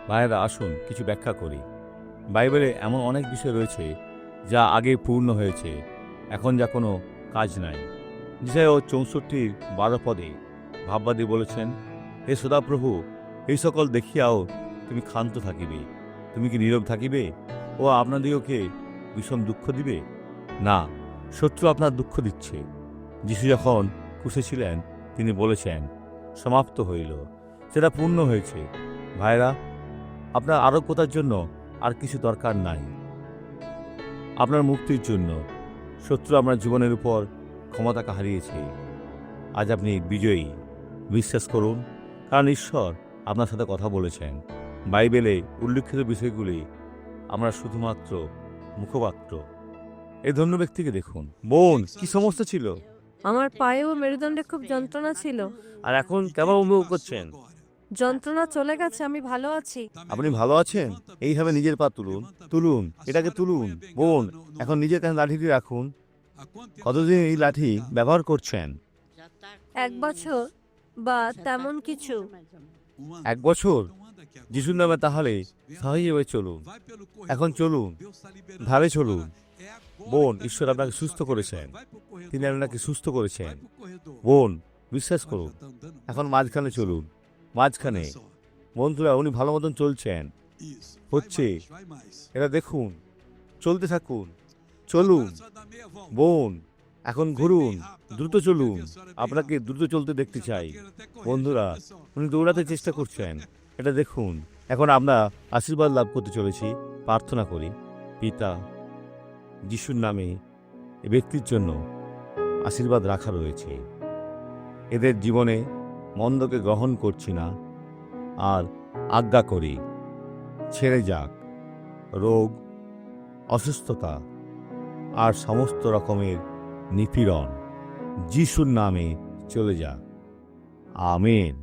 ভাইয়েরা আসুন কিছু ব্যাখ্যা করি। বাইবেলে এমন অনেক বিষয় রয়েছে যা আগে পূর্ণ হয়েছে, এখন যা কোনো কাজ নাই। যেসায়া ৬৪:১২ পদে ভাববাদী বলেছেন, হে সদাপ্রভু, এই সকল দেখিয়াও তুমি ক্ষান্ত থাকিবে? তুমি কি নীরব থাকিবে? ও আপনাদিগকে বিষম দুঃখ দিবে? না, শত্রু আপনার দুঃখ দিচ্ছে। যিশু যখন ক্রুশে ছিলেন তিনি বলেছেন, সমাপ্ত হইল, সেটা পূর্ণ হয়েছে। ভাইরা, আপনার আরোগ্যতার জন্য আর কিছু দরকার নাই। আপনার মুক্তির জন্য শত্রু আপনার জীবনের উপর ক্ষমতাকে হারিয়েছে। আজ আপনি বিজয়ী। বিশ্বাস করুন, কারণ ঈশ্বর আপনার সাথে কথা বলেছেন। বাইবেলে উল্লিখিত বিষয়গুলি আমরা শুধুমাত্র মুখপাত্র। এই ধন্য ব্যক্তিকে দেখুন। বোন, কি সমস্যা ছিল? আমার পায়ে ও মেরুদণ্ডে খুব যন্ত্রণা ছিল। আর এখন কেমন অনুভব করছেন? যন্ত্রণা চলে গেছে, আমি ভালো আছি। আপনি ভালো আছেন? এইভাবে নিজের পা তুলুন, তুলুন, এটাকে তুলুন। বোন, এখন নিজের কাছে লাঠিটি রাখুন। কতদিন এই লাঠি ব্যবহার করছেন? 1 বছর বা তেমন কিছু। 1 বছর? যিশুর নামে তাহলে স্বাভাবিকভাবে চলুন। এখন চলুন, ধারে চলুন। বোন, ঈশ্বর আপনাকে সুস্থ করেছেন। তিনি আপনাকে সুস্থ করেছেন। বোন, বিশ্বাস করুন। এখন মাঝখানে চলুন, মাঝখানে। বন্ধুরা, উনি ভালো মতন চলছেন। হচ্ছে, এটা দেখুন। চলতে থাকুন, চলুন। বোন, এখন ঘুরুন, দ্রুত চলুন। আপনাকে দ্রুত চলতে দেখতে চাই। বন্ধুরা, উনি দৌড়াতে চেষ্টা করছেন, এটা দেখুন। এখন আমরা আশীর্বাদ লাভ করতে চলেছি। প্রার্থনা করি। পিতা, যিশুর নামে এ ব্যক্তির জন্য আশীর্বাদ রাখা রয়েছে। এদের জীবনে মন্দকে গ্রহণ করছি না, আর আজ্ঞা করি ছেড়ে যাক রোগ, অসুস্থতা আর সমস্ত রকমের নিপীড়ন। যিশুর নামে চলে যাক। আমেন।